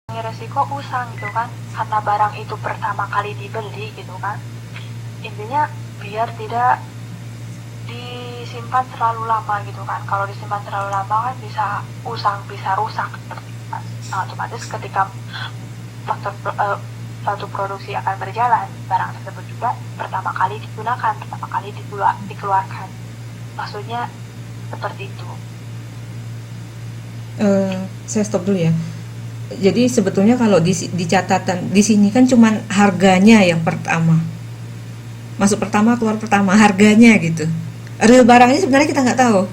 resiko usang gitu kan, karena barang itu pertama kali dibeli gitu kan. Intinya biar tidak disimpan terlalu lama gitu kan. Kalau disimpan terlalu lama kan bisa usang, bisa rusak seperti itu kan. Nah, otomatis ketika suatu produksi akan berjalan, barang tersebut juga pertama kali digunakan, pertama kali dikeluarkan. Maksudnya seperti itu. Saya stop dulu ya. Jadi sebetulnya kalau di catatan di sini kan cuman harganya yang pertama, masuk pertama keluar pertama, harganya gitu. Real barangnya sebenarnya kita nggak tahu,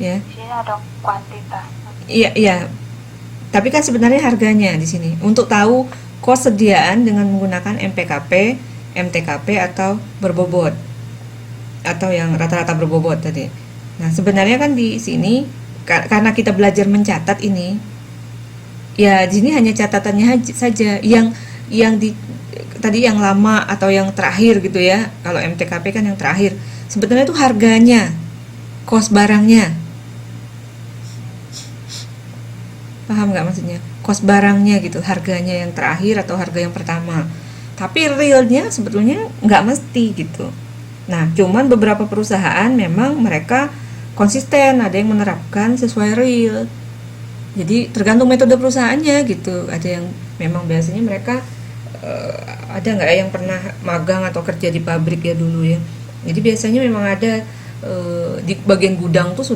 ya. Di sini ada kuantitas. Iya, iya. Tapi kan sebenarnya harganya di sini untuk tahu kos sediaan dengan menggunakan MPKP, MTKP atau berbobot atau yang rata-rata berbobot tadi. Nah, sebenarnya kan di sini karena kita belajar mencatat ini, ya di sini hanya catatannya saja yang di tadi yang lama atau yang terakhir gitu ya. Kalau MTKP kan yang terakhir. Sebenarnya itu harganya, kos barangnya. Paham nggak maksudnya? Kos barangnya gitu, harganya yang terakhir atau harga yang pertama. Tapi realnya sebetulnya nggak mesti gitu. Nah, cuman beberapa perusahaan memang mereka konsisten, ada yang menerapkan sesuai real. Jadi tergantung metode perusahaannya gitu. Ada yang memang biasanya mereka ada nggak yang pernah magang atau kerja di pabrik ya dulu ya. Jadi biasanya memang ada di bagian gudang tuh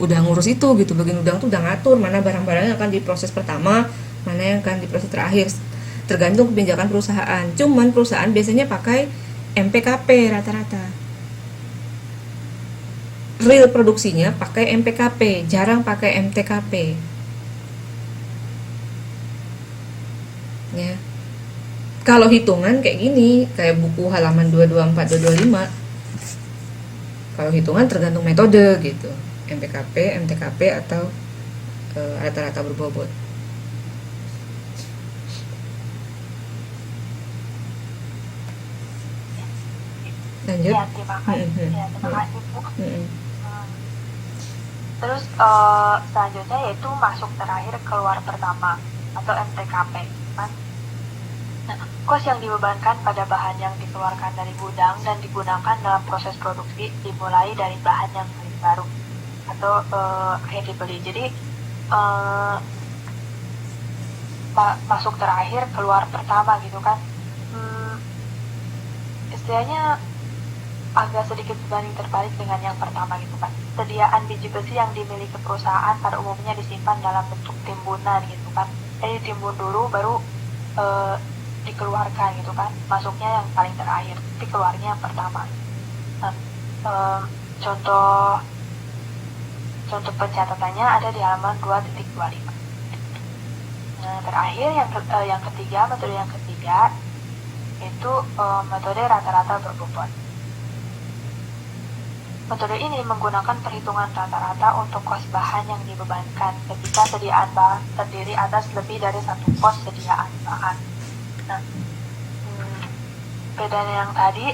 udah ngurus itu gitu. Bagian gudang tuh udah ngatur mana barang-barang yang akan diproses pertama, mana yang akan diproses terakhir. Tergantung kebijakan perusahaan. Cuman perusahaan biasanya pakai MPKP rata-rata. Real produksinya pakai MPKP, jarang pakai MTKP. Ya. Kalau hitungan kayak gini, kayak buku halaman 224 225. Kalau hitungan tergantung metode gitu. MPKP, MTKP atau rata-rata berbobot. Lanjut. Ya, terima kasih. Ya, terima kasih, Bu. Terus selanjutnya yaitu masuk terakhir keluar pertama atau MTKP kan. Nah, kos yang dibebankan pada bahan yang dikeluarkan dari gudang dan digunakan dalam proses produksi dimulai dari bahan yang paling baru atau yang dibeli. Jadi masuk terakhir keluar pertama gitu kan. Istilahnya agak sedikit berbanding terbalik dengan yang pertama gitu kan. Sediaan biji besi yang dimiliki perusahaan pada umumnya disimpan dalam bentuk timbunan gitu kan. Jadi timbun dulu baru dikeluarkan gitu kan. Masuknya yang paling terakhir, dikeluarnya yang pertama. Nah, contoh pencatatannya ada di halaman 2.25. Nah, terakhir yang ketiga, metode yang ketiga itu metode rata-rata berbobot. Metode ini menggunakan perhitungan rata-rata untuk kos bahan yang dibebankan ketika sediaan bahan terdiri atas lebih dari satu kos sediaan bahan. Nah, bedanya yang tadi,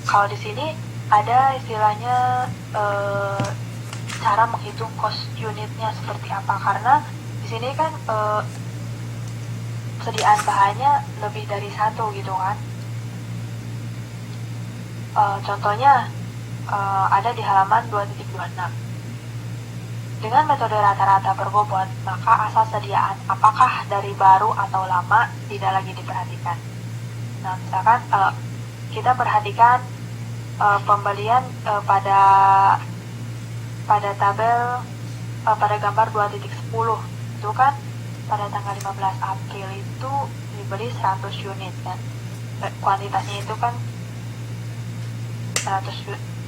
kalau di sini ada istilahnya cara menghitung kos unitnya seperti apa, karena di sini kan sediaan bahannya lebih dari satu gitu kan. Contohnya ada di halaman 2.26. Dengan metode rata-rata berbobot, maka asal sediaan apakah dari baru atau lama tidak lagi diperhatikan. Nah, misalkan kita perhatikan pembelian pada tabel pada gambar 2.10 itu kan pada tanggal 15 April itu dibeli 100 unit kan. Kuantitasnya itu kan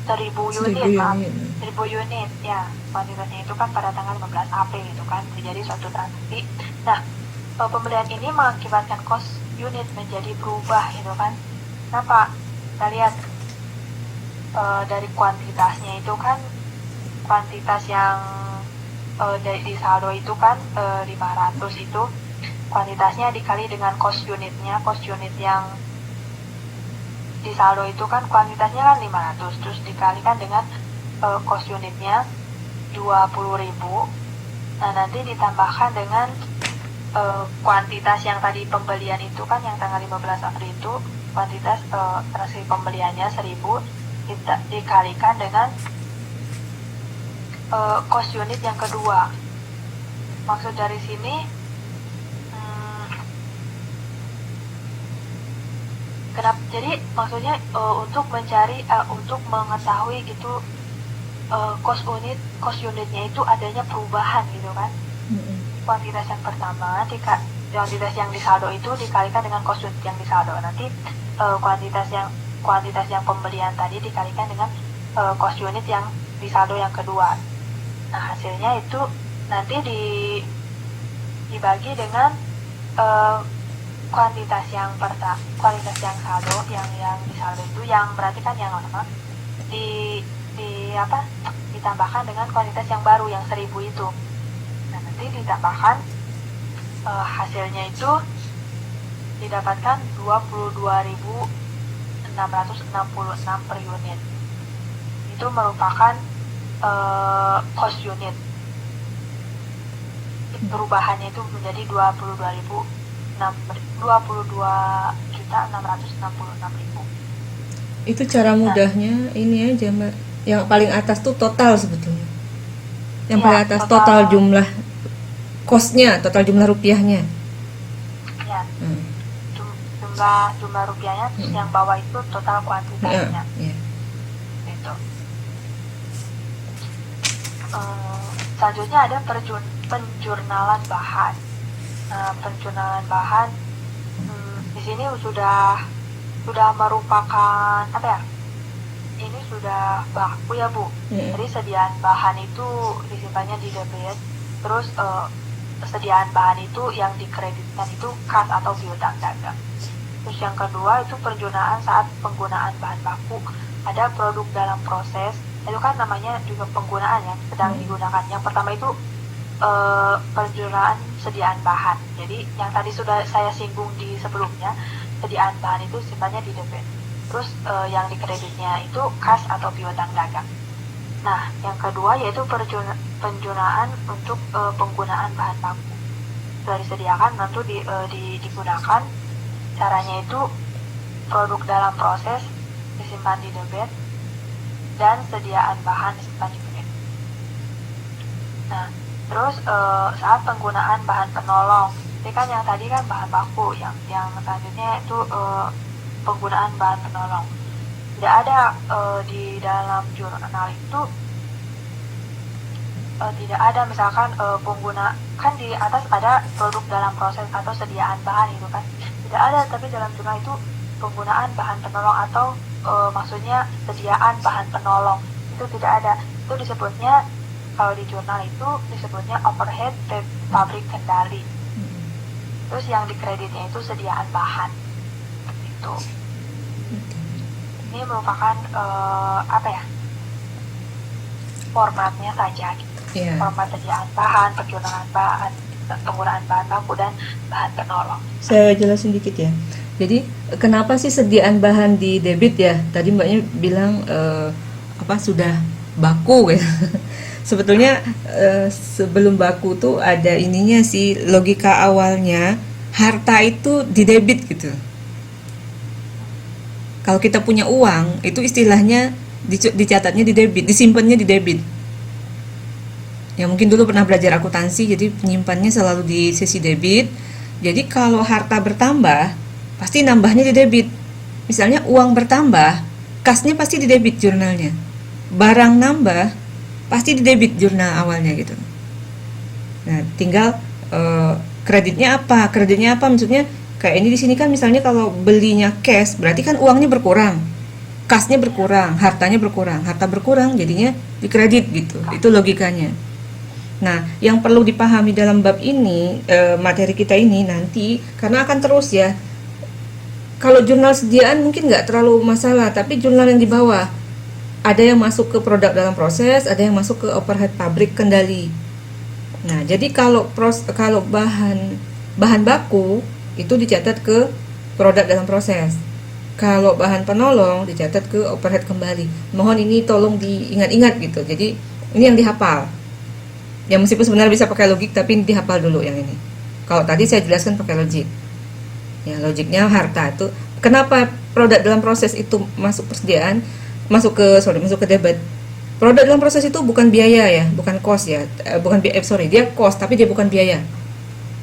1000 unit ya, kuantitasnya itu kan pada tanggal 15 April itu kan terjadi suatu transaksi. Nah, pembelian ini mengakibatkan kos unit menjadi berubah gitu kan. Kenapa? Kita lihat dari kuantitasnya itu kan, kuantitas yang di saldo itu kan 500 itu kuantitasnya dikali dengan kos unitnya. Kos unit yang di saldo itu kan kuantitasnya kan 500, terus dikalikan dengan kos unitnya 20.000. Nah, nanti ditambahkan dengan kuantitas yang tadi pembelian itu kan yang tanggal 15 April itu kuantitas transaksi pembeliannya 1.000 dikalikan dengan cost unit yang kedua. Maksud dari sini kenapa? Jadi maksudnya untuk mencari untuk mengetahui gitu cost unitnya itu adanya perubahan gitu kan. Kuantitas yang pertama kuantitas yang disaldo itu dikalikan dengan cost unit yang disaldo. Nanti kuantitas yang pembelian tadi dikalikan dengan cost unit yang disaldo yang kedua. Nah, hasilnya itu nanti dibagi dengan kuantitas yang saldo yang disaldo itu yang berarti kan yang lama ditambahkan dengan kuantitas yang baru yang 1.000 itu. Nah, nanti ditambahkan hasilnya itu didapatkan 22.666 per unit. Itu merupakan cost unit. Perubahannya itu menjadi 22.666.000. Itu cara mudahnya ini aja, Mbak. Yang paling atas tuh total sebetulnya. Yang paling atas total jumlah cost-nya, total jumlah rupiahnya. Ya. Jumlah rupiahnya, terus yang bawah itu total kuantitasnya. Itu. Selanjutnya ada penjurnalan bahan. Nah, penjurnalan bahan di sini sudah merupakan apa ya? Ini sudah baku ya Bu. Jadi sediaan bahan itu disimpannya di debit. Terus sediaan bahan itu yang dikreditkan itu kas atau piutang dagang. Terus yang kedua itu penjurnaan saat penggunaan bahan baku. Ada produk dalam proses. Itu kan namanya juga penggunaan yang sedang digunakan. Yang pertama itu penjurnaan sediaan bahan. Jadi yang tadi sudah saya singgung di sebelumnya, sediaan bahan itu simpannya di debit. Terus yang dikreditnya itu kas atau piutang dagang. Nah, yang kedua yaitu penjurnaan untuk penggunaan bahan baku. Sudah disediakan nanti digunakan. Caranya itu produk dalam proses disimpan di debit dan sediaan bahan disimpan di kredit. Nah, terus saat penggunaan bahan penolong, ini kan yang tadi kan bahan baku, yang selanjutnya itu penggunaan bahan penolong. Tidak ada di dalam jurnal itu tidak ada misalkan pengguna kan di atas ada produk dalam proses atau sediaan bahan itu kan tidak ada, tapi dalam jurnal itu penggunaan bahan penolong atau maksudnya sediaan bahan penolong itu tidak ada. Itu disebutnya kalau di jurnal itu disebutnya overhead pabrik kendali. Terus yang dikreditnya itu sediaan bahan itu. Ini merupakan formatnya saja gitu. Format sediaan bahan, penjurnaan bahan, penggunaan bahan baku dan bahan penolong. Saya jelasin dikit ya. Jadi kenapa sih sediaan bahan di debit ya? Tadi Mbaknya bilang sudah baku ya. Sebetulnya sebelum baku tuh ada ininya sih, logika awalnya harta itu di debit gitu. Kalau kita punya uang itu istilahnya dicatatnya di debit, disimpannya di debit. Ya mungkin dulu pernah belajar akuntansi, jadi penyimpannya selalu di sisi debit. Jadi kalau harta bertambah pasti nambahnya di debit. Misalnya uang bertambah, kasnya pasti di debit jurnalnya. Barang nambah pasti di debit jurnal awalnya gitu. Nah, tinggal kreditnya apa? Kreditnya apa? Maksudnya kayak ini di sini kan misalnya kalau belinya cash, berarti kan uangnya berkurang, kasnya berkurang, hartanya berkurang, harta berkurang, jadinya dikredit gitu. Itu logikanya. Nah, yang perlu dipahami dalam bab ini, materi kita ini nanti, karena akan terus ya. Kalau jurnal sediaan mungkin nggak terlalu masalah, tapi jurnal yang di bawah ada yang masuk ke produk dalam proses, ada yang masuk ke overhead pabrik kendali. Nah, jadi kalau bahan baku itu dicatat ke produk dalam proses. Kalau bahan penolong dicatat ke overhead kembali. Mohon ini tolong diingat-ingat gitu. Jadi ini yang dihafal. Ya meskipun sebenarnya bisa pakai logik, tapi dihafal dulu yang ini. Kalau tadi saya jelaskan pakai logik. Ya, logiknya harta itu kenapa produk dalam proses itu masuk persediaan, masuk ke debit. Produk dalam proses itu bukan biaya ya, bukan cost ya, dia cost tapi dia bukan biaya.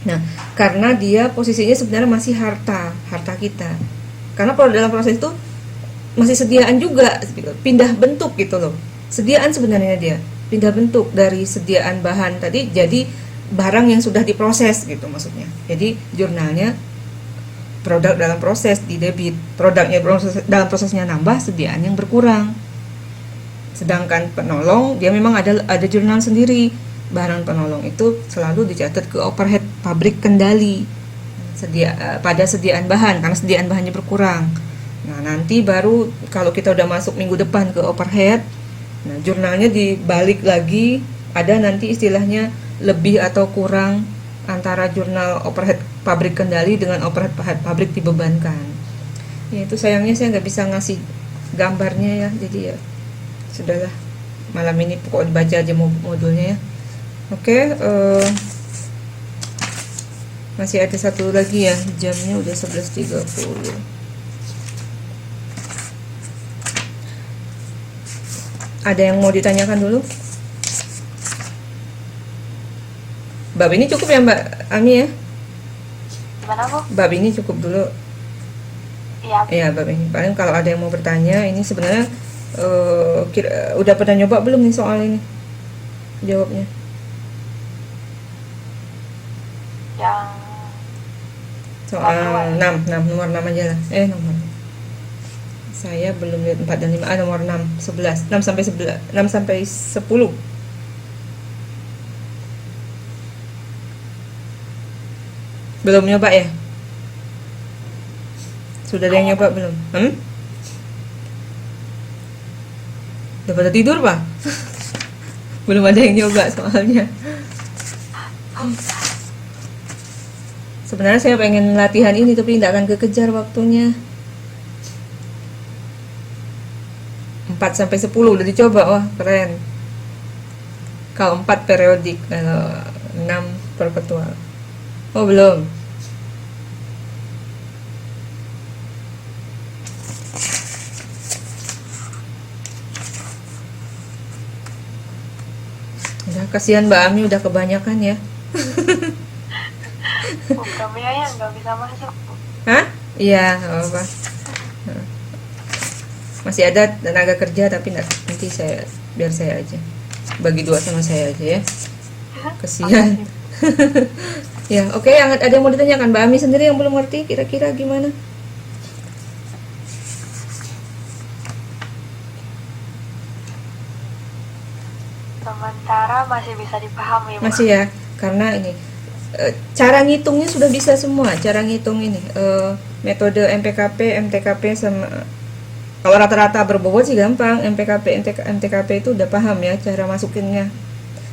Nah, karena dia posisinya sebenarnya masih harta kita. Karena produk dalam proses itu masih sediaan juga, pindah bentuk gitu loh. Sediaan sebenarnya dia pindah bentuk dari sediaan bahan tadi jadi barang yang sudah diproses gitu maksudnya. Jadi jurnalnya produk dalam proses di debit, dalam prosesnya nambah, sediaan yang berkurang. Sedangkan penolong dia memang ada jurnal sendiri. Barang penolong itu selalu dicatat ke overhead pabrik kendali pada sediaan bahan karena sediaan bahannya berkurang. Nah, nanti baru kalau kita udah masuk minggu depan ke overhead, nah jurnalnya dibalik lagi, ada nanti istilahnya lebih atau kurang antara jurnal overhead pabrik kendali dengan overhead pabrik dibebankan. Ya itu sayangnya saya nggak bisa ngasih gambarnya ya, jadi ya sudahlah, malam ini pokoknya baca aja modulnya ya. Oke, masih ada satu lagi ya, jamnya udah 11.30. Ada yang mau ditanyakan dulu? Bab ini cukup ya Mbak Ami ya? Gimana Bu? Bab ini cukup dulu. Iya. Ya, bab ini. Paling kalau ada yang mau bertanya, ini sebenarnya udah pernah nyoba belum nih soal ini? Jawabnya. Yang Soal 6, nomor 6 aja lah. Nomor. Saya belum lihat 4 dan 5. Nomor 6, 11. 6 sampai 11, 6 sampai 10. Belum nyoba ya? Sudah ada yang nyoba belum? Udah pada tidur Pak? Belum ada yang nyoba soalnya. Sebenarnya saya pengen latihan ini tapi tidak akan kekejar waktunya. 4 sampai 10 udah dicoba, wah keren. Kalau 4 periodik, kalau 6 perpetual. Oh belum. Udah, kasihan Mbak Ami udah kebanyakan ya. programnya ya nggak bisa masuk Bu. Hah? Iya, nggak apa-apa. Masih ada tenaga kerja tapi nanti biar saya aja bagi 2 sama saya aja ya, kasihan. Ya oke, ada yang mau ditanyakan? Mbak Ami sendiri yang belum ngerti kira-kira gimana? Sementara masih bisa dipahami Bu. Masih ya, karena ini cara ngitungnya sudah bisa semua. Cara ngitung ini metode MPKP, MTKP sama, kalau rata-rata berbobot sih gampang. MTKP itu udah paham ya cara masukinnya.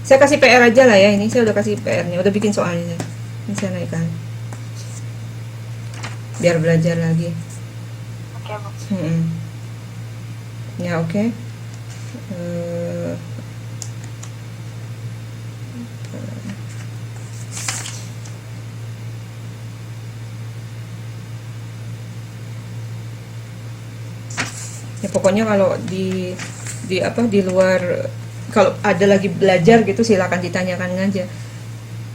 Saya kasih PR aja lah ya, ini saya udah kasih PR-nya, udah bikin soalnya. Ini saya naikkan biar belajar lagi. Oke Bu. Ya oke. Ya pokoknya kalau di luar, kalau ada lagi belajar gitu silakan ditanyakan aja.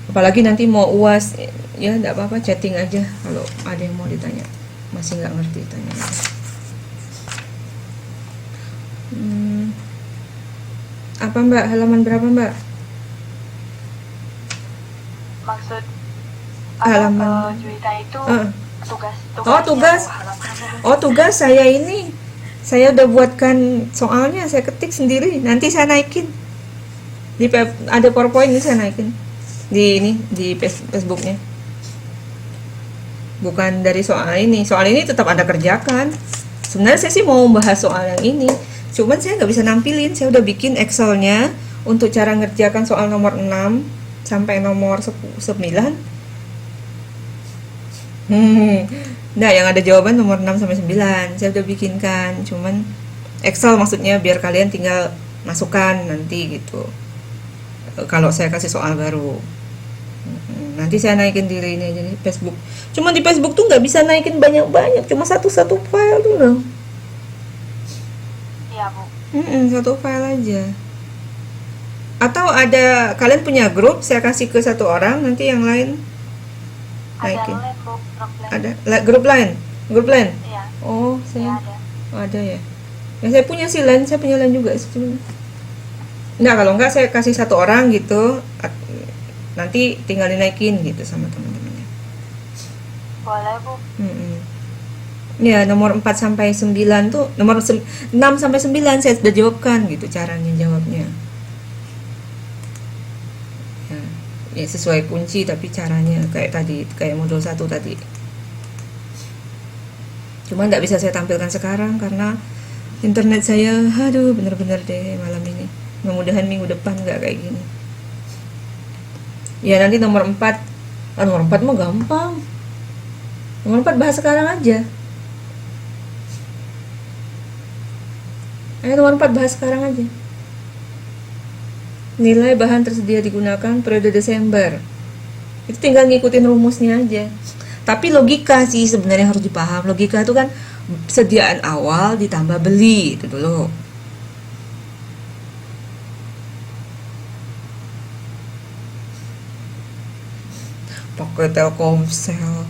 Apalagi nanti mau UAS ya enggak apa-apa, chatting aja kalau ada yang mau ditanya. Masih nggak ngerti, tanya aja. Apa Mbak, halaman berapa Mbak? Maksud Halaman. Juwita itu tugas. Tugas. Oh tugas saya udah buatkan soalnya, saya ketik sendiri, nanti saya naikin ada PowerPoint ini, saya naikin di Facebooknya, bukan dari soal ini tetap Anda kerjakan. Sebenarnya saya sih mau membahas soal yang ini, cuman saya nggak bisa nampilin. Saya udah bikin Excelnya untuk cara ngerjakan soal nomor 6 sampai nomor 9. Nah, yang ada jawaban nomor 6 sampai 9 saya udah bikinkan, cuman Excel maksudnya biar kalian tinggal masukkan nanti gitu. kalau saya kasih soal baru. Nanti saya naikin di ini aja nih Facebook. Cuma di Facebook tuh nggak bisa naikin banyak-banyak, cuma satu file tuh loh. Iya, Bu. Satu file aja. Atau ada kalian punya grup, saya kasih ke satu orang, nanti yang lain Ada naikin. lain, Bu. Grup lain. Ada grup lain. Iya, Oh, iya saya ada. ada ya. Ya saya punya sih lain, saya punya lain juga sih. Nah, kalau enggak saya kasih satu orang gitu, nanti tinggal dinaikin gitu sama teman-temannya. Boleh, Bu. Mm-mm. Ya, nomor 4 sampai 9 tuh, nomor 6 sampai 9 saya sudah jawabkan gitu caranya jawabnya. Ya, ya sesuai kunci tapi caranya kayak tadi, kayak modul 1 tadi. Cuma nggak bisa saya tampilkan sekarang karena internet saya, aduh bener-bener deh malam ini. Mudah-mudahan minggu depan nggak kayak gini. Ya nanti nomor 4, nomor 4 mah gampang. Nomor 4 bahas sekarang aja. Ayo nomor 4 bahas sekarang aja. Nilai bahan tersedia digunakan periode Desember. Itu tinggal ngikutin rumusnya aja. Tapi logika sih sebenarnya harus dipaham. Logika itu kan sediaan awal ditambah beli itu dulu. Pakai Telkomsel.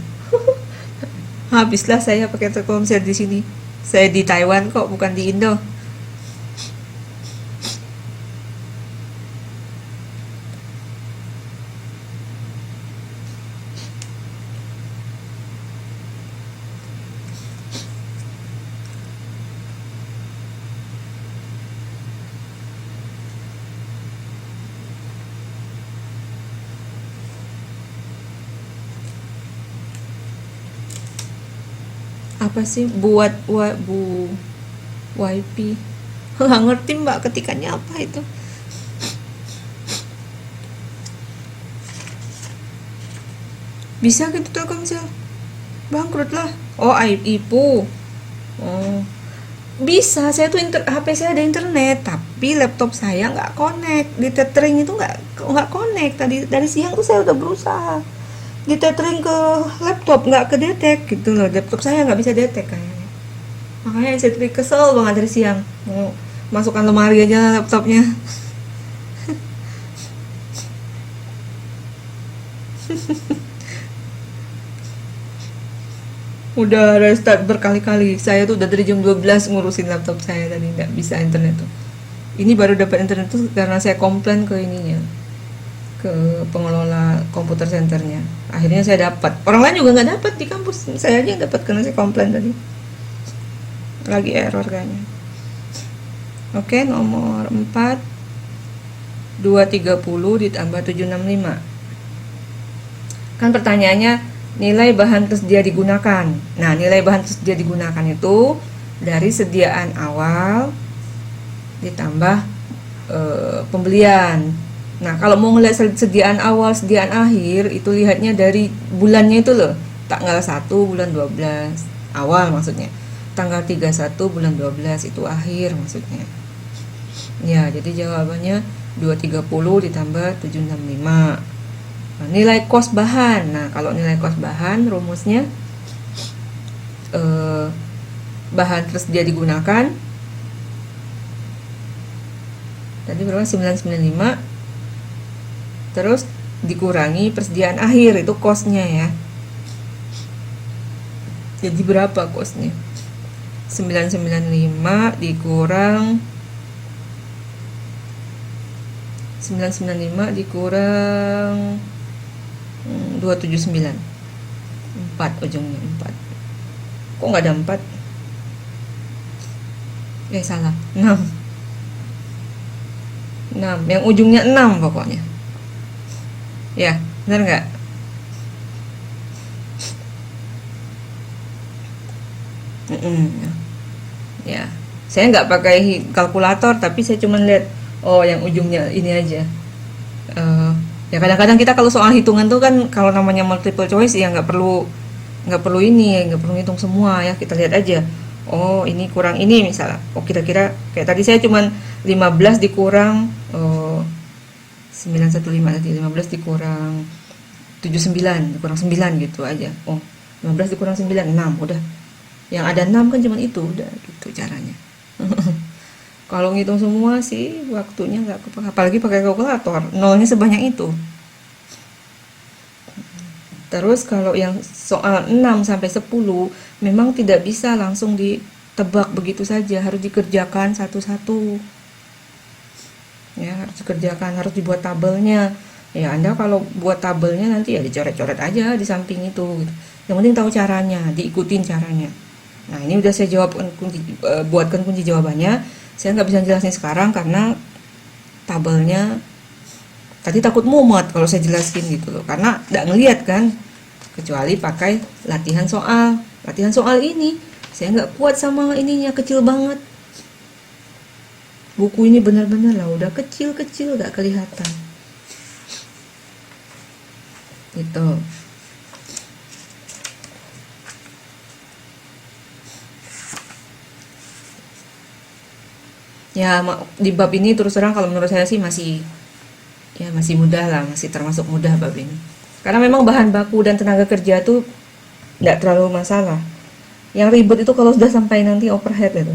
Habislah saya pakai Telkomsel di sini. Saya di Taiwan kok, bukan di Indo. Apa sih buat bu wifi? Nggak ngerti mbak ketikannya apa itu. Bisa gitu Telkomsel? Bangkrut lah. Oh, IPU. Oh, bisa. Saya tuh HP saya ada internet, tapi laptop saya nggak connect. Di tethering itu nggak connect. Tadi dari siang tuh saya udah berusaha di tethering ke laptop, nggak ke detect gitu loh. Laptop saya nggak bisa detect kayaknya. Makanya saya tuh kesel banget dari siang. Mau masukkan lemari aja laptopnya. Udah restart berkali-kali. Saya tuh udah dari jam 12 ngurusin laptop saya tadi nggak bisa internet tuh. Ini baru dapat internet tuh karena saya komplain ke ininya, ke pengelola komputer centernya. Akhirnya saya dapat. Orang lain juga nggak dapat di kampus. Saya aja yang dapat karena saya komplain tadi. Lagi error kayaknya. Oke, nomor 4 230 ditambah 765. Kan pertanyaannya nilai bahan tersedia digunakan. Nah, nilai bahan tersedia digunakan itu dari sediaan awal ditambah pembelian. Nah, kalau mau ngeliat sediaan awal, sediaan akhir, itu lihatnya dari bulannya itu loh. Tanggal 1 bulan 12 awal maksudnya. Tanggal 31 bulan 12 itu akhir maksudnya. Ya, jadi jawabannya 230 ditambah 765. Nah, nilai kos bahan. Nah, kalau nilai kos bahan rumusnya bahan tersedia digunakan tadi berapa? 995 terus dikurangi persediaan akhir, itu kosnya ya. Jadi berapa kosnya? 995 dikurang 279 4 ujungnya 4. Kok nggak ada 4? Salah, 6 yang ujungnya 6 pokoknya ya, benar nggak? Ya, saya nggak pakai kalkulator tapi saya cuma lihat, oh yang ujungnya ini aja. Ya kadang-kadang kita kalau soal hitungan tuh kan kalau namanya multiple choice ya nggak perlu ini, nggak perlu hitung semua ya, kita lihat aja. Oh ini kurang ini misalnya. Oh kira-kira kayak tadi saya cuman 15 dikurang 9 915 tadi, 15 dikurang 79 dikurang 9 gitu aja. Oh, 15 dikurang 9 6, udah. Yang ada 6 kan cuma itu, udah gitu caranya. Kalau ngitung semua sih waktunya nggak kepake, apalagi pakai kalkulator, nolnya sebanyak itu. Terus kalau yang soal 6 sampai 10 memang tidak bisa langsung ditebak begitu saja, harus dikerjakan satu-satu. Ya, harus dikerjakan, harus dibuat tabelnya. Ya, Anda kalau buat tabelnya nanti ya dicoret-coret aja di samping itu gitu. Yang penting tahu caranya, diikutin caranya. Nah, ini udah saya jawabkan buatkan kunci jawabannya. Saya nggak bisa jelasin sekarang karena tabelnya tadi takut mumet kalau saya jelasin gitu loh, karena nggak ngeliat kan, kecuali pakai latihan soal ini saya nggak kuat sama ininya, kecil banget buku ini, bener-bener lah udah kecil-kecil nggak kelihatan gitu. Ya di bab ini terus terang kalau menurut saya sih masih mudah lah, masih termasuk mudah bab ini. Karena memang bahan baku dan tenaga kerja tuh nggak terlalu masalah. Yang ribet itu kalau sudah sampai nanti overhead itu.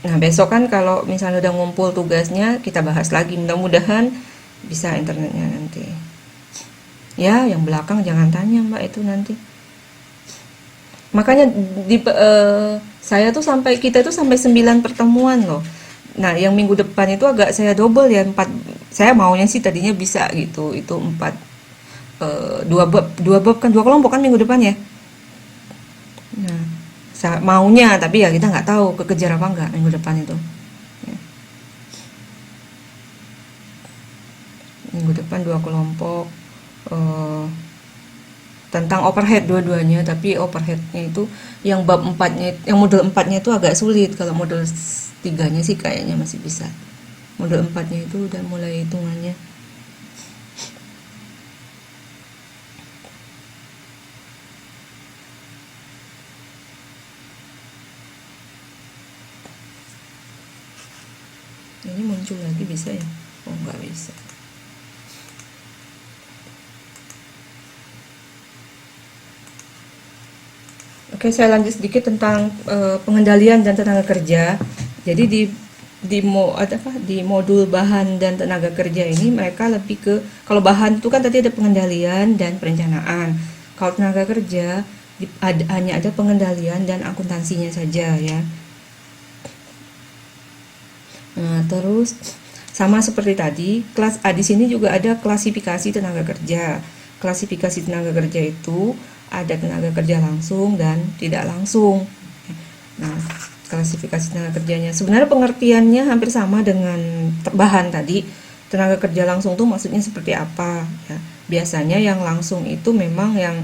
Nah, besok kan kalau misalnya udah ngumpul tugasnya, kita bahas lagi. Mudah-mudahan bisa internetnya nanti. Ya, yang belakang jangan tanya Mbak itu nanti. Makanya kita tuh sampai 9 pertemuan loh. Nah, yang minggu depan itu agak saya double ya, 4. Saya maunya sih tadinya bisa gitu. Itu 4 dua bab kan, 2 kelompok kan minggu depan ya. Nah, maunya, tapi ya kita nggak tahu kekejar apa nggak minggu depan itu. Ya. Minggu depan 2 kelompok tentang overhead dua-duanya, tapi overheadnya itu yang bab 4-nya, yang model 4-nya itu agak sulit. Kalau model 3-nya sih kayaknya masih bisa. Model 4-nya itu udah mulai hitungannya. Ini muncul lagi bisa ya? Oh, nggak bisa. Oke, saya lanjut sedikit tentang pengendalian dan tenaga kerja. Jadi di modul bahan dan tenaga kerja ini mereka lebih ke, kalau bahan itu kan tadi ada pengendalian dan perencanaan. Kalau tenaga kerja hanya ada pengendalian dan akuntansinya saja ya. Nah, terus sama seperti tadi, kelas A di sini juga ada klasifikasi tenaga kerja. Klasifikasi tenaga kerja itu ada tenaga kerja langsung dan tidak langsung. Nah, klasifikasi tenaga kerjanya sebenarnya pengertiannya hampir sama dengan bahan tadi. Tenaga kerja langsung itu maksudnya seperti apa ya? Biasanya yang langsung itu memang yang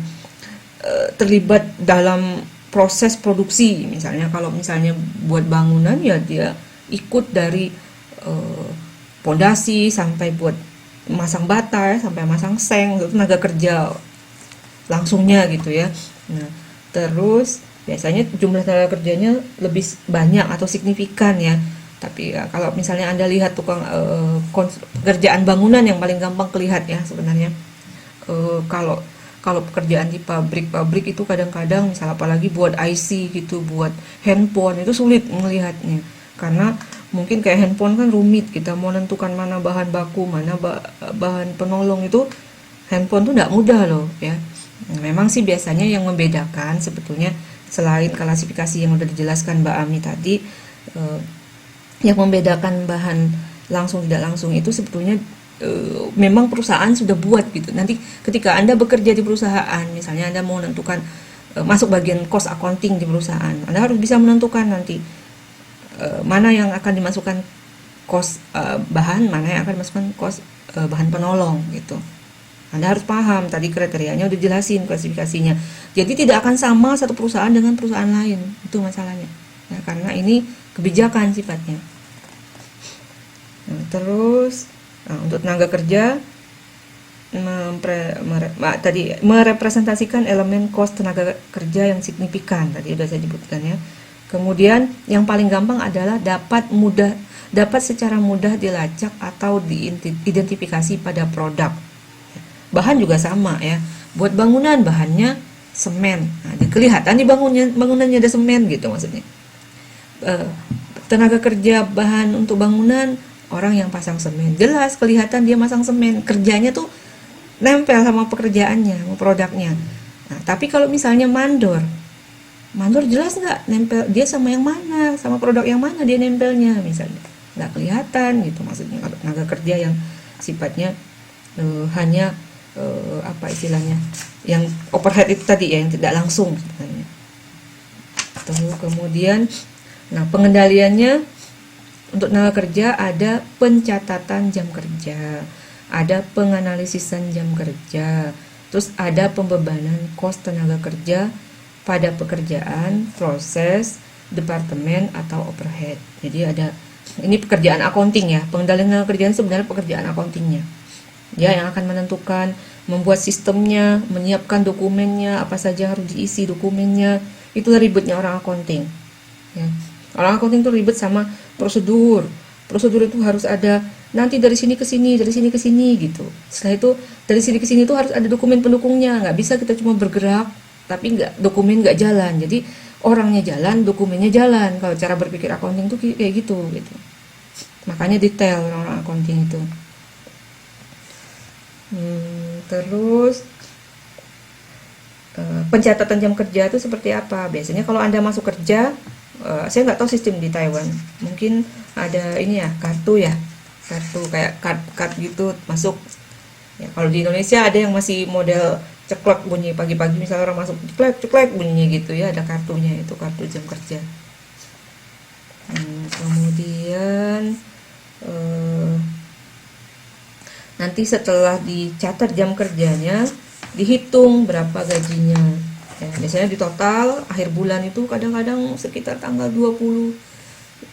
terlibat dalam proses produksi. Misalnya kalau misalnya buat bangunan ya dia ikut dari pondasi sampai buat masang bata sampai masang seng, itu tenaga kerja langsungnya gitu ya. Nah, terus biasanya jumlah tenaga kerjanya lebih banyak atau signifikan ya. Tapi ya, kalau misalnya Anda lihat tukang pekerjaan bangunan yang paling gampang kelihatan ya sebenarnya. Kalau pekerjaan di pabrik itu kadang-kadang misal apalagi buat IC gitu, buat handphone itu sulit melihatnya. Karena mungkin kayak handphone kan rumit, kita mau menentukan mana bahan baku, mana bahan penolong, itu handphone tuh nggak mudah loh ya. Memang sih biasanya yang membedakan sebetulnya selain klasifikasi yang udah dijelaskan Mbak Ami tadi, yang membedakan bahan langsung tidak langsung itu sebetulnya memang perusahaan sudah buat gitu. Nanti ketika Anda bekerja di perusahaan, misalnya Anda mau menentukan masuk bagian cost accounting di perusahaan, Anda harus bisa menentukan nanti mana yang akan dimasukkan cost bahan, mana yang akan dimasukkan cost bahan penolong gitu. Anda harus paham tadi kriterianya udah jelasin klasifikasinya. Jadi tidak akan sama satu perusahaan dengan perusahaan lain, itu masalahnya. Ya, karena ini kebijakan sifatnya. Nah, terus untuk tenaga kerja merepresentasikan elemen cost tenaga kerja yang signifikan, tadi udah saya sebutkan ya. Kemudian yang paling gampang adalah dapat secara mudah dilacak atau diidentifikasi pada produk. Bahan juga sama ya. Buat bangunan bahannya semen. Nah, kelihatan di bangunannya ada semen gitu maksudnya. Tenaga kerja bahan untuk bangunan, orang yang pasang semen. Jelas kelihatan dia masang semen. Kerjanya tuh nempel sama pekerjaannya, sama produknya. Nah, tapi kalau misalnya mandor jelas nggak nempel dia sama yang mana, sama produk yang mana dia nempelnya misalnya, nggak kelihatan gitu maksudnya. Kalau tenaga kerja yang sifatnya hanya apa istilahnya, yang overhead itu tadi ya, yang tidak langsung sebenarnya. Kemudian, nah pengendaliannya untuk tenaga kerja ada pencatatan jam kerja, ada penganalisisan jam kerja, terus ada pembebanan kos tenaga kerja pada pekerjaan, proses, departemen, atau overhead. Jadi ini pekerjaan accounting ya, pengendalian tenaga kerjaan sebenarnya pekerjaan accountingnya. Dia yang akan menentukan, membuat sistemnya, menyiapkan dokumennya, apa saja harus diisi dokumennya. Itulah ribetnya orang accounting. Ya. Orang accounting itu ribet sama prosedur. Prosedur itu harus ada nanti dari sini ke sini, dari sini ke sini gitu. Setelah itu dari sini ke sini itu harus ada dokumen pendukungnya. Nggak bisa kita cuma bergerak tapi dokumen nggak jalan. Jadi orangnya jalan, dokumennya jalan. Kalau cara berpikir accounting tuh kayak gitu. Makanya detail orang accounting itu. Terus pencatatan jam kerja itu seperti apa? Biasanya kalau Anda masuk kerja, saya nggak tahu sistem di Taiwan. Mungkin ada ini ya, kartu kayak card gitu masuk. Ya, kalau di Indonesia ada yang masih model ceklek bunyi pagi-pagi, misalnya orang masuk ceklek bunyinya gitu ya, ada kartunya, itu kartu jam kerja. Kemudian nanti setelah dicatat jam kerjanya, dihitung berapa gajinya. Ya, biasanya di total akhir bulan itu kadang-kadang sekitar tanggal 20.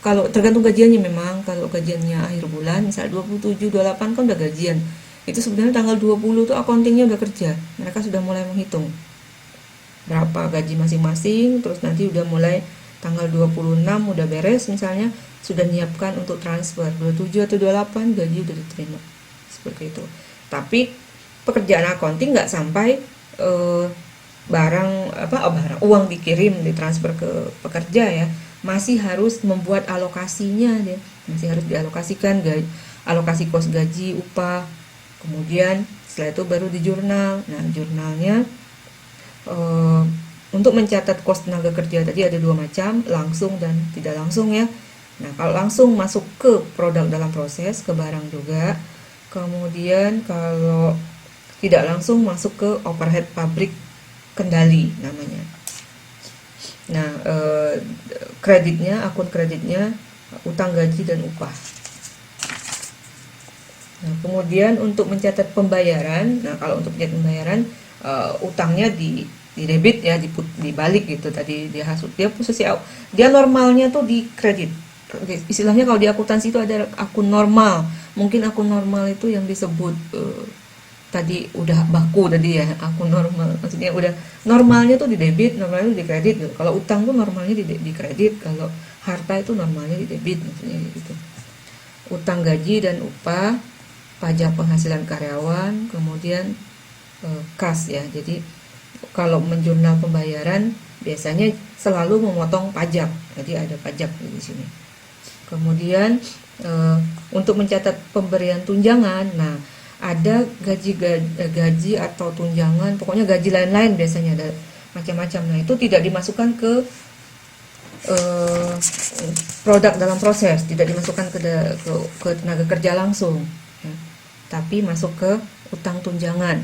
Kalau tergantung gajiannya memang, kalau gajiannya akhir bulan misalnya 27, 28 kan udah gajian. Itu sebenarnya tanggal 20 tuh accountingnya udah kerja. Mereka sudah mulai menghitung berapa gaji masing-masing, terus nanti udah mulai tanggal 26 udah beres misalnya, sudah menyiapkan untuk transfer 27 atau 28 gaji udah diterima. Seperti itu. Tapi pekerjaan accounting nggak sampai uang dikirim ditransfer ke pekerja ya, masih harus membuat alokasinya dia, masih harus dialokasikan alokasi kos gaji, upah. Kemudian setelah itu baru di jurnal. Nah, jurnalnya untuk mencatat kos tenaga kerja tadi ada 2 macam, langsung dan tidak langsung ya. Nah, kalau langsung masuk ke produk dalam proses, ke barang juga. Kemudian kalau tidak langsung masuk ke overhead pabrik kendali namanya. Nah, akun kreditnya utang gaji dan upah. Nah, kemudian untuk mencatat pembayaran, nah kalau untuk mencatat pembayaran, utangnya di debit ya, dibalik gitu tadi dia normalnya tuh di kredit. Istilahnya kalau di akuntansi itu ada akun normal. Mungkin akun normal itu yang disebut tadi udah baku tadi ya, akun normal. Maksudnya udah normalnya tuh di debit, normalnya di kredit gitu. Kalau utang tuh normalnya di kredit, kalau harta itu normalnya di debit maksudnya gitu. Utang gaji dan upah, pajak penghasilan karyawan, kemudian kas ya. Jadi kalau menjurnal pembayaran biasanya selalu memotong pajak. Jadi ada pajak di sini. Kemudian untuk mencatat pemberian tunjangan, nah ada gaji atau tunjangan, pokoknya gaji lain-lain biasanya ada macam-macam. Nah, itu tidak dimasukkan ke produk dalam proses, tidak dimasukkan ke tenaga kerja langsung ya, tapi masuk ke utang tunjangan.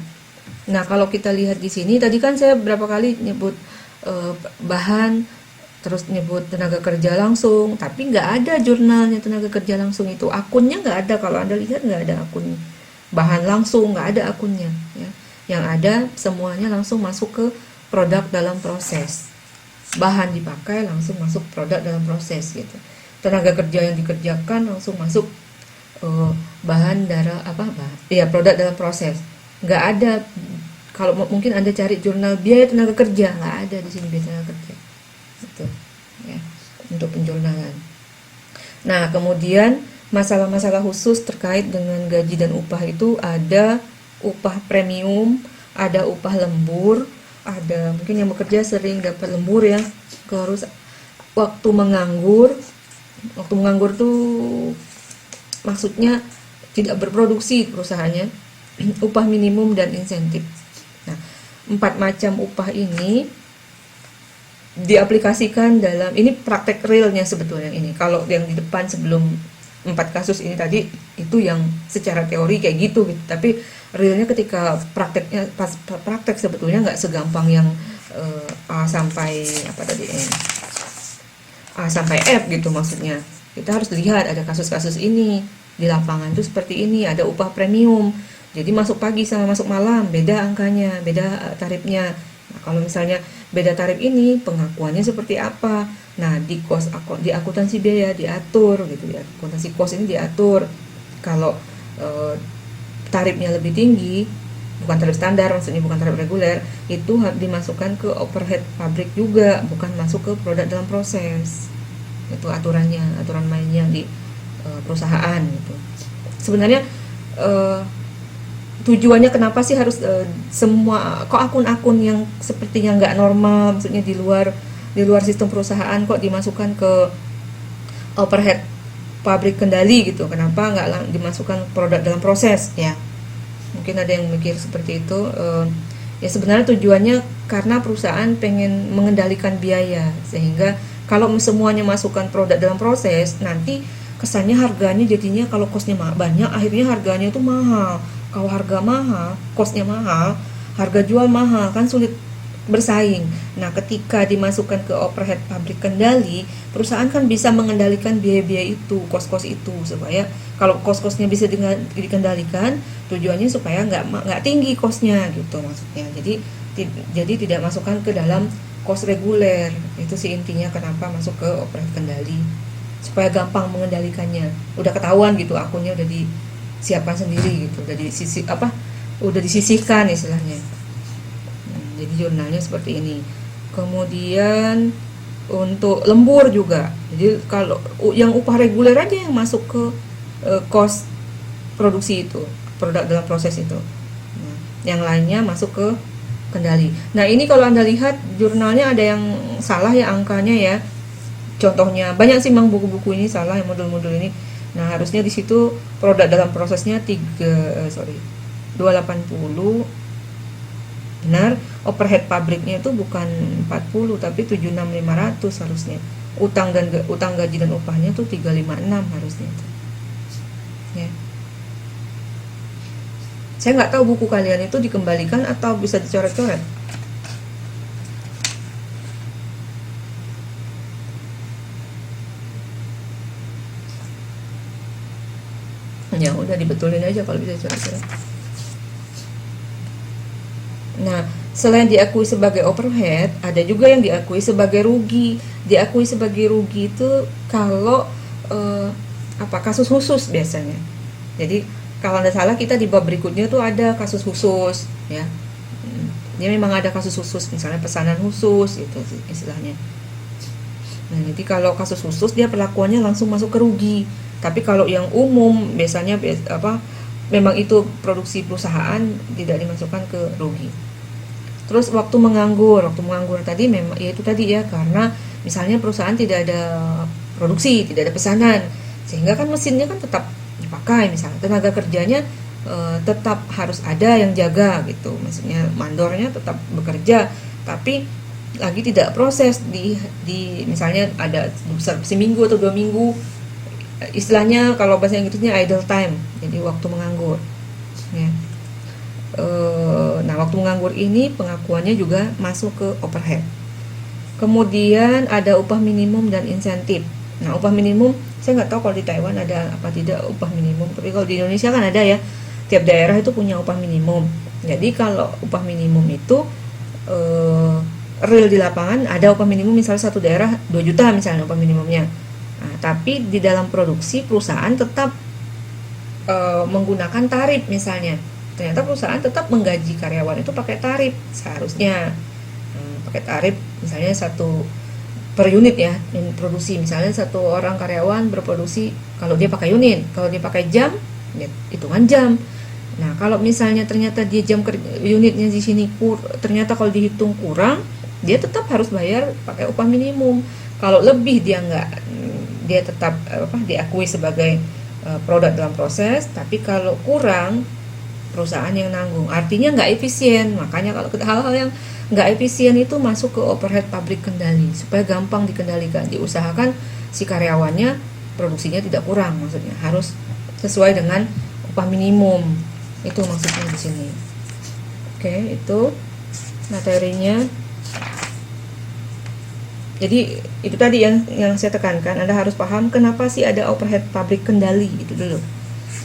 Nah, kalau kita lihat di sini tadi kan saya berapa kali nyebut bahan, terus nyebut tenaga kerja langsung, tapi nggak ada jurnalnya tenaga kerja langsung itu, akunnya nggak ada. Kalau Anda lihat nggak ada akun bahan langsung, nggak ada akunnya ya. Yang ada semuanya langsung masuk ke produk dalam proses. Bahan dipakai langsung masuk produk dalam proses gitu. Tenaga kerja yang dikerjakan langsung masuk produk dalam proses. Nggak ada. Kalau mungkin Anda cari jurnal biaya tenaga kerja, nggak ada di sini biaya tenaga kerja gitu ya. untuk penjurnalan. Nah, kemudian masalah-masalah khusus terkait dengan gaji dan upah itu ada upah premium, ada upah lembur, ada mungkin yang bekerja sering dapat lembur ya, terus waktu menganggur. Waktu menganggur tuh maksudnya tidak berproduksi perusahaannya, upah minimum dan insentif. Nah, 4 macam upah ini diaplikasikan dalam, ini praktek realnya sebetulnya ini. Kalau yang di depan sebelum 4 kasus ini tadi itu yang secara teori kayak gitu. Tapi realnya ketika prakteknya pas praktek sebetulnya nggak segampang yang A sampai apa tadi A sampai F gitu maksudnya. Kita harus lihat ada kasus-kasus ini di lapangan itu seperti ini, ada upah premium. Jadi masuk pagi sama masuk malam beda angkanya, beda tarifnya. Nah, kalau misalnya beda tarif ini pengakuannya seperti apa? Nah, di di akuntansi biaya diatur gitu ya. Akuntansi kos ini diatur. Kalau tarifnya lebih tinggi, bukan tarif standar maksudnya, bukan tarif reguler, itu dimasukkan ke overhead pabrik juga, bukan masuk ke produk dalam proses. Itu aturannya, aturan mainnya di perusahaan gitu. Sebenarnya tujuannya kenapa sih harus semua kok akun-akun yang sepertinya nggak normal, maksudnya di luar sistem perusahaan kok dimasukkan ke overhead pabrik kendali gitu, kenapa nggak dimasukkan produk dalam proses ya? Mungkin ada yang mikir seperti itu. Ya sebenarnya tujuannya karena perusahaan pengen mengendalikan biaya, sehingga kalau semuanya masukkan produk dalam proses, nanti kesannya harganya jadinya kalau kosnya banyak, akhirnya harganya itu mahal. Kalau harga mahal, kosnya mahal, harga jual mahal, kan sulit bersaing. Nah, ketika dimasukkan ke overhead pabrik kendali, perusahaan kan bisa mengendalikan biaya-biaya itu, kos-kos itu, supaya kalau kos-kosnya bisa dikendalikan, tujuannya supaya nggak tinggi kosnya gitu maksudnya. Jadi tidak masukkan ke dalam kos reguler. Itu sih intinya kenapa masuk ke overhead kendali, supaya gampang mengendalikannya. Udah ketahuan gitu, akunnya udah disiapkan sendiri gitu, udah disisihkan istilahnya. Jadi jurnalnya seperti ini. Kemudian untuk lembur juga. Jadi kalau yang upah reguler aja yang masuk ke cost produksi itu, produk dalam proses itu. Nah, yang lainnya masuk ke kendali. Nah, ini kalau Anda lihat jurnalnya ada yang salah ya angkanya ya. Contohnya banyak sih memang buku-buku ini salah, yang modul-modul ini. Nah, harusnya di situ produk dalam prosesnya 280. Benar, overhead pabriknya itu bukan 40 tapi 76.500 harusnya. Utang gaji dan upahnya tuh 356 harusnya itu. Ya. Saya nggak tahu buku kalian itu dikembalikan atau bisa dicoret-coret. Ya udah dibetulin aja kalau bisa coret-coret. Nah, selain diakui sebagai overhead, ada juga yang diakui sebagai rugi. Diakui sebagai rugi itu kalau kasus khusus biasanya. Jadi kalau tidak salah kita di bab berikutnya tuh ada kasus khusus, ya. Dia memang ada kasus khusus, misalnya pesanan khusus itu istilahnya. Nah, jadi kalau kasus khusus dia perlakuannya langsung masuk ke rugi. Tapi kalau yang umum biasanya memang itu produksi perusahaan, tidak dimasukkan ke rugi. Terus waktu menganggur tadi memang ya itu tadi ya, karena misalnya perusahaan tidak ada produksi, tidak ada pesanan, sehingga kan mesinnya kan tetap dipakai, misalnya tenaga kerjanya tetap harus ada yang jaga gitu, maksudnya mandornya tetap bekerja, tapi lagi tidak proses di misalnya ada seminggu atau 2 minggu, istilahnya kalau bahasa Inggrisnya idle time, jadi waktu menganggur ya. Nah, waktu menganggur ini pengakuannya juga masuk ke overhead. Kemudian ada upah minimum dan insentif. Nah, upah minimum saya nggak tahu kalau di Taiwan ada apa tidak upah minimum, tapi kalau di Indonesia kan ada ya, tiap daerah itu punya upah minimum. Jadi kalau upah minimum itu real di lapangan ada upah minimum, misalnya satu daerah 2 juta misalnya upah minimumnya. Nah, tapi di dalam produksi perusahaan tetap menggunakan tarif misalnya. Ternyata perusahaan tetap menggaji karyawan itu pakai tarif seharusnya, pakai tarif misalnya per unit ya, yang produksi. Misalnya satu orang karyawan berproduksi, kalau dia pakai unit, kalau dia pakai jam, ya, hitungan jam. Nah, kalau misalnya ternyata dia unitnya di sini ternyata kalau dihitung kurang, dia tetap harus bayar pakai upah minimum. Kalau lebih dia nggak, dia tetap diakui sebagai produk dalam proses, tapi kalau kurang perusahaan yang nanggung. Artinya nggak efisien. Makanya kalau hal-hal yang nggak efisien itu masuk ke overhead pabrik kendali supaya gampang dikendalikan. Diusahakan si karyawannya produksinya tidak kurang, maksudnya harus sesuai dengan upah minimum. Itu maksudnya di sini. Oke, itu materinya. Jadi itu tadi yang saya tekankan, Anda harus paham kenapa sih ada overhead pabrik kendali itu dulu.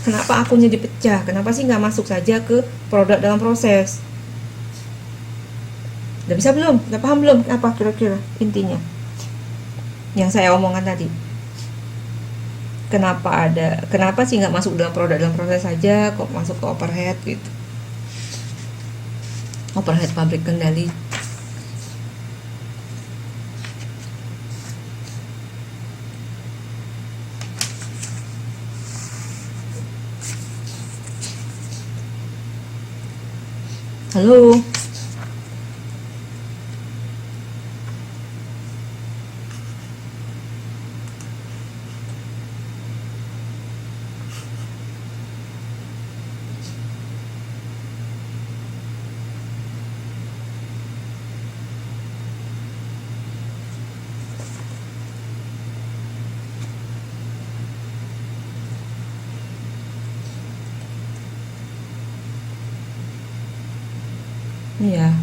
Kenapa akunnya dipecah? Kenapa sih nggak masuk saja ke produk dalam proses? Udah bisa belum? Udah paham belum? Apa kira-kira intinya yang saya omongkan tadi? Kenapa sih nggak masuk dalam produk dalam proses saja, kok masuk ke overhead gitu? Overhead pabrik kendali. Halo.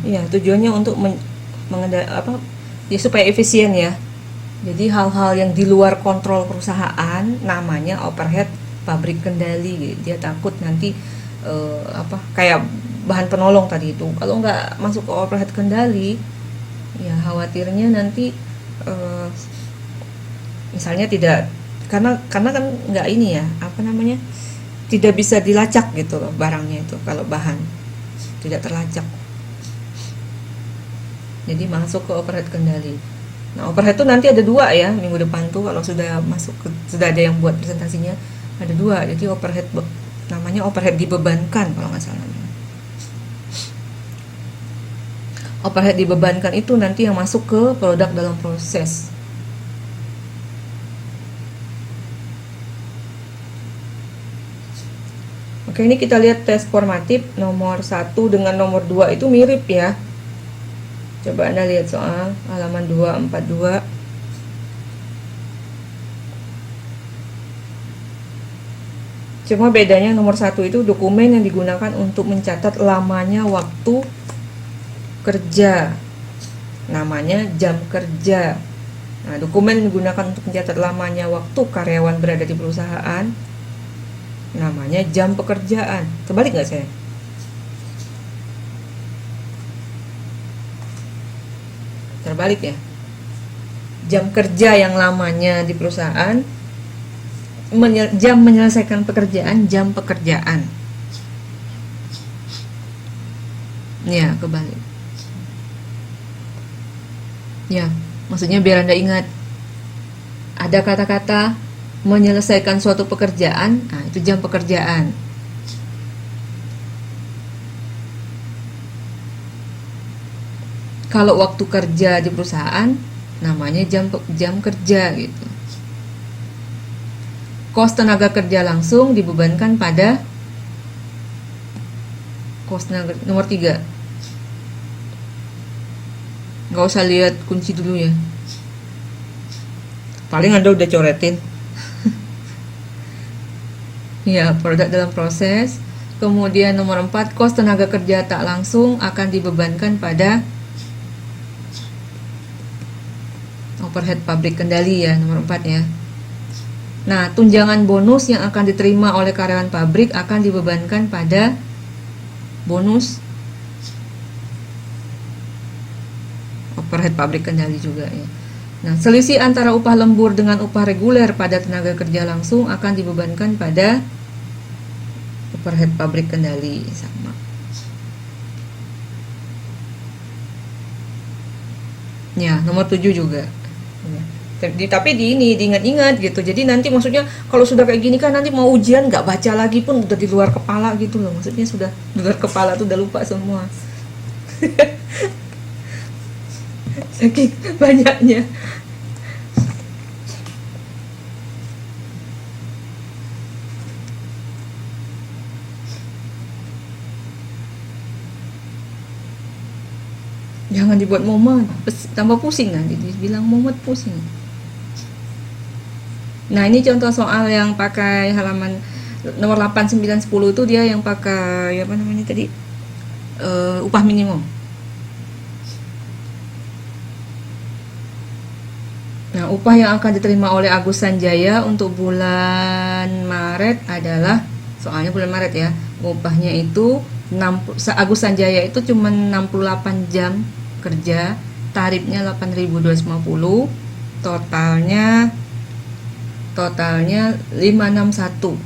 Iya, tujuannya untuk ya supaya efisien ya. Jadi hal-hal yang di luar kontrol perusahaan namanya overhead pabrik kendali. Dia takut nanti kayak bahan penolong tadi itu. Kalau nggak masuk ke overhead kendali, ya khawatirnya nanti misalnya tidak, karena kan nggak ini ya, tidak bisa dilacak gitu loh barangnya itu kalau bahan tidak terlacak. Jadi masuk ke overhead kendali. Nah, overhead itu nanti ada 2 ya, minggu depan tuh kalau sudah sudah ada yang buat presentasinya, ada 2. Jadi namanya overhead dibebankan kalau nggak salah. Overhead dibebankan itu nanti yang masuk ke produk dalam proses. Oke, ini kita lihat tes formatif nomor 1 dengan nomor 2 itu mirip ya. Coba Anda lihat soal halaman 242. Cuma bedanya nomor 1 itu dokumen yang digunakan untuk mencatat lamanya waktu kerja. Namanya jam kerja. Nah, dokumen yang digunakan untuk mencatat lamanya waktu karyawan berada di perusahaan namanya jam pekerjaan. Terbalik nggak saya? Terbalik ya. Jam kerja yang lamanya di perusahaan, jam menyelesaikan pekerjaan, jam pekerjaan. Ya, kebalik. Ya, maksudnya biar Anda ingat, ada kata-kata menyelesaikan suatu pekerjaan, nah itu jam pekerjaan. Kalau waktu kerja di perusahaan namanya jam kerja gitu. Kos tenaga kerja langsung dibebankan pada kos tenaga nomor 3. Nggak usah lihat kunci dulu ya. Paling Anda udah coretin. Ya, produk dalam proses. Kemudian nomor 4, kos tenaga kerja tak langsung akan dibebankan pada overhead pabrik kendali ya, nomor 4 ya. Nah, tunjangan bonus yang akan diterima oleh karyawan pabrik akan dibebankan pada bonus overhead pabrik kendali juga ya. Nah, selisih antara upah lembur dengan upah reguler pada tenaga kerja langsung akan dibebankan pada overhead pabrik kendali sama. Ya, nomor 7 juga. Ya. Tapi di ini diingat-ingat gitu. Jadi nanti maksudnya kalau sudah kayak gini kan nanti mau ujian nggak baca lagi pun udah di luar kepala gitu loh. Maksudnya sudah di luar kepala tuh udah lupa semua. Saking banyaknya. Jangan dibuat mumet, tambah pusing nanti dibilang mumet pusing. Nah, ini contoh soal yang pakai halaman nomor 8, 9, 10 itu dia yang pakai apa namanya tadi? Upah minimum. Nah, upah yang akan diterima oleh Agus Sanjaya untuk bulan Maret adalah, soalnya bulan Maret ya, upahnya itu Agus Sanjaya itu cuma 68 jam kerja, tarifnya 8.250, totalnya 561.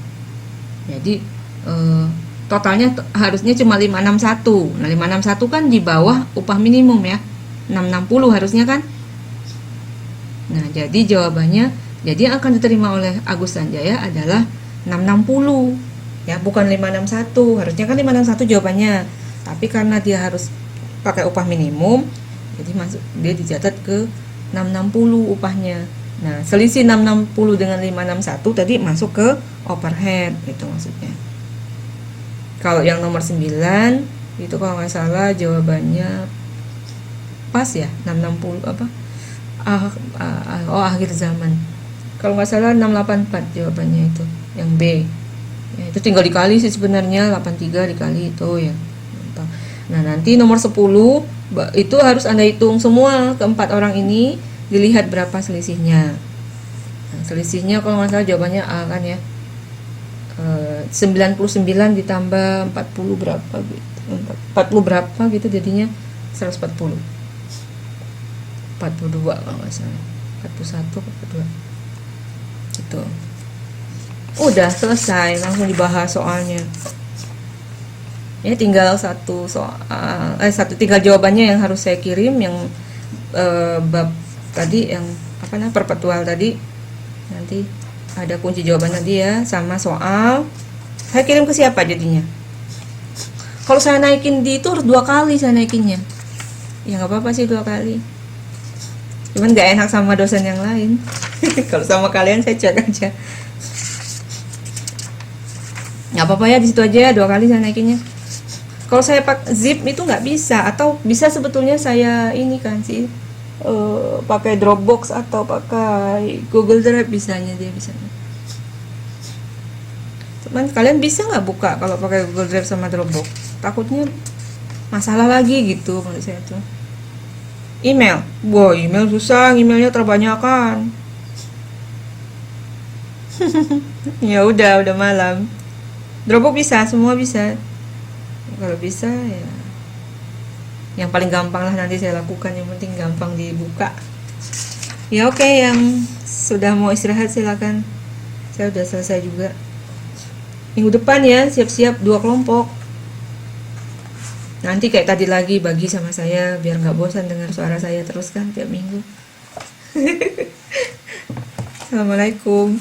Jadi totalnya harusnya cuma 561. Nah, 561 kan di bawah upah minimum ya. 660 harusnya kan. Nah, jadi jawabannya, jadi yang akan diterima oleh Agus Sanjaya adalah 660. Ya, bukan 561. Harusnya kan 561 jawabannya. Tapi karena dia harus pakai upah minimum, jadi dia dicatat ke 660 upahnya. Nah, selisih 660 dengan 561 tadi masuk ke overhead, itu maksudnya. Kalau yang nomor 9 itu kalau nggak salah jawabannya pas ya, 660 apa? Akhir zaman. Kalau nggak salah 684 jawabannya itu, yang B. Ya, itu tinggal dikali sih sebenarnya, 83 dikali itu ya. Nah, nanti nomor 10 itu harus Anda hitung semua keempat orang ini, dilihat berapa selisihnya. Nah, selisihnya kalau nggak salah jawabannya A kan ya. 99 ditambah 40 berapa gitu. 40 berapa gitu jadinya 140. 42 kalau nggak salah. 41 42. Gitu. Udah selesai, langsung dibahas soalnya. Ya, tinggal satu soal, tinggal jawabannya yang harus saya kirim, yang bab tadi yang apa namanya perpetual tadi, nanti ada kunci jawaban tadi ya, sama soal saya kirim ke siapa jadinya. Kalau saya naikin di itu harus 2 kali saya naikinnya, ya nggak apa-apa sih 2 kali, cuman nggak enak sama dosen yang lain. Kalau sama kalian saya cek aja, nggak apa-apa ya, di situ aja 2 kali saya naikinnya. Kalau saya pakai zip itu nggak bisa, atau bisa sebetulnya saya ini kan sih pakai Dropbox atau pakai Google Drive, bisanya dia bisa. Cuman kalian bisa nggak buka kalau pakai Google Drive sama Dropbox? Takutnya masalah lagi gitu menurut saya tuh. Email, email susah, emailnya terbanyakan. Ya udah malam. Dropbox bisa, semua bisa. Kalau bisa ya yang paling gampang lah nanti saya lakukan, yang penting gampang dibuka ya. Oke, yang sudah mau istirahat silakan, saya udah selesai juga. Minggu depan ya siap-siap 2 kelompok, nanti kayak tadi lagi bagi sama saya biar nggak bosan dengar suara saya terus kan tiap minggu. Assalamualaikum.